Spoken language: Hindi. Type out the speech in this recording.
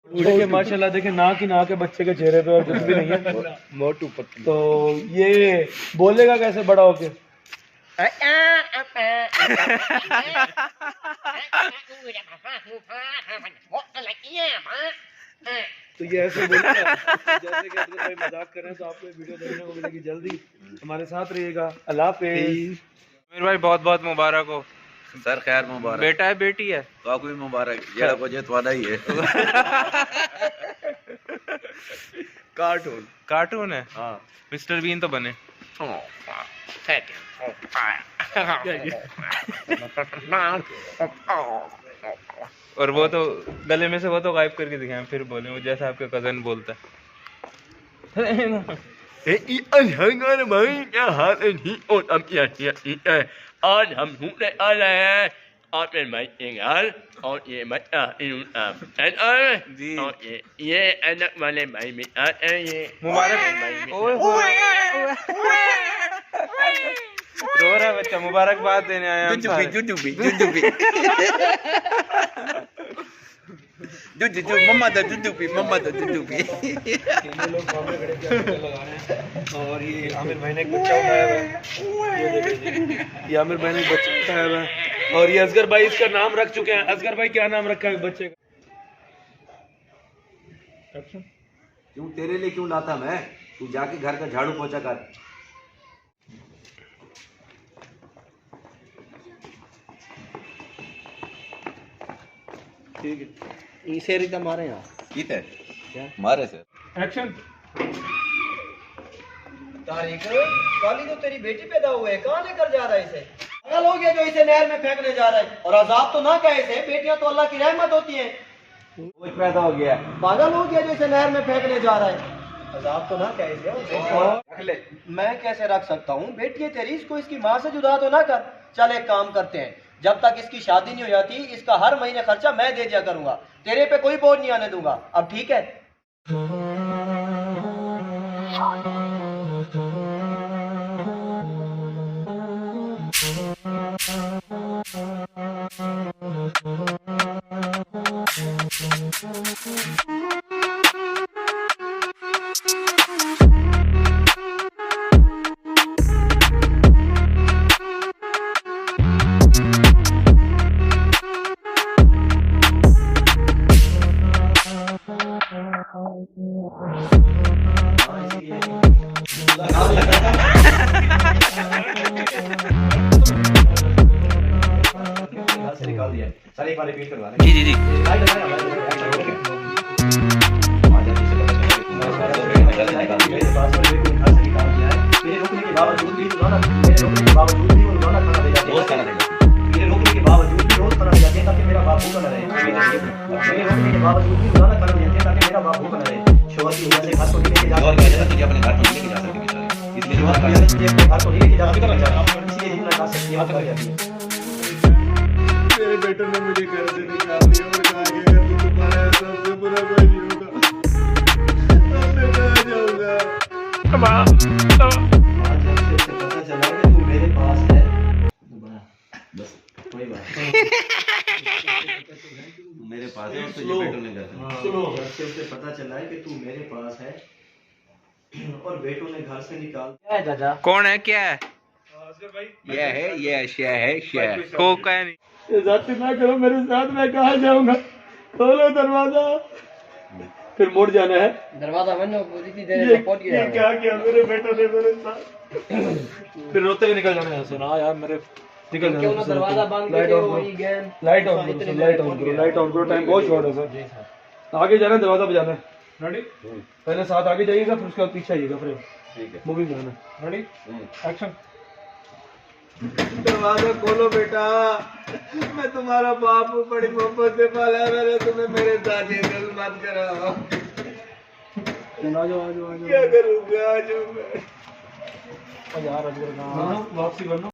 देखिए माशाल्लाह, देखिए ना के बच्चे के चेहरे पे और कुछ भी नहीं है। मोटू पतलू। तो ये बोलेगा कैसे बड़ा होके? तो ये ऐसे बोलेगा जैसे कि अगर भाई मजाक कर रहे हैं। तो आपको वीडियो देखने को मिलेगी जल्दी, हमारे साथ रहिएगा। अल्लाह हाफिज़। मेरे भाई बहुत बहुत मुबारक हो सर। खैर मुबारक। बेटा है बेटी है? तो आपको भी मुबारक। जेड़ा को जे तवादा ही है। कार्टून कार्टून है। हाँ। मिस्टर बीन तो बने। और वो तो गले में से वो तो गायब करके दिखाएं, फिर बोले वो जैसा आपके कजन बोलता है। आज हम घूमने आ रहे हैं आपने भाई और ये जी। और ये अलग वाले भाई में ये मुबारक। रो रहा है बच्चा, मुबारकबाद देने आया हम सारे। मम्मा दा जुजुबी और ये आमिर भाई ने एक बच्चा उठाया हुआ है। ये आमिर भाई ने एक बच्चा उठाया हुआ है। और ये असगर भाई इसका नाम रख चुके हैं। असगर भाई क्या नाम रखा है बच्चे का? क्यों तेरे लिए क्यों लाता मैं? तू जाके घर का झाड़ू पोछा कर। ठीक है, इसे रिता मारे यहाँ ठीक है क्या मारे से एक्शन। तारिक, काली तो तेरी बेटी पैदा हुए, कहाँ लेकर जा रहा है इसे? पागल हो गया जो इसे नहर में फेंकने जा रहा है। और अजाब तो ना कहे इसे, बेटियां तो अल्लाह की रहमत होती हैं। वो पैदा हो गया। पागल हो गया जो इसे नहर में फेंकने जा रहा है। अजाब तो ना कहे इसे। रख ले। मैं कैसे रख सकता हूँ? बेटी है तेरी, इसको इसकी माँ से जुदा तो ना कर। चल एक काम करते हैं, जब तक इसकी शादी नहीं हो जाती इसका हर महीने खर्चा मैं दे दिया करूंगा। तेरे पे कोई बोझ नहीं आने दूंगा। अब ठीक है? निकाल दिया सर। एक बार रिपीट करवा जी जी जी। मेरे बेटे ने मुझे घर से निकाल दिया और कहा कि अगर तू तुम्हारा सबसे बुरा कोई नहीं होगा तो मैं कहाँ जाऊंगा? पता चला कि तू मेरे पास है। बस कोई बात मेरे पास है। तो ये बेटों ने घर से उसे पता चला है कि तू मेरे पास है और बेटों ने घर से निकाल दिया है। चाचा कौन है, क्या है? ये है को का है नहीं। जाते ना करो मेरे साथ, मैं कहाँ जाऊंगा? खोलो दरवाजा। फिर मुड़ जाना है। दरवाजा बंद हो, इतनी देर ये में पहुंच गया। क्या किया मेरे बेटों ने मेरे साथ? फिर रोते हुए निकल जाना है यहाँ से। ना यार मेरे निकल क्यों ना दरवाजा बंद कर दे? वही गेम। लाइट ऑन करो, लाइट ऑन करो। टाइम बहुत शॉर्ट है सर। आगे जाना है, दरवाजा बजाना है। रेडी? पहले साथ आगे जाइएगा, फिर उसके बाद पीछे आइएगा। फ्रेम ठीक है। मूविंग करना। रेडी? एक्शन। दरवाजा खोलो बेटा, मैं तुम्हारा बाप हूँ, बड़ी मोहब्बत से पाला है मैंने तुम्हें। मेरे साथ ये गल मत करो। आ जाओ। क्या करूँगा आज मैं? यार वापसी करना।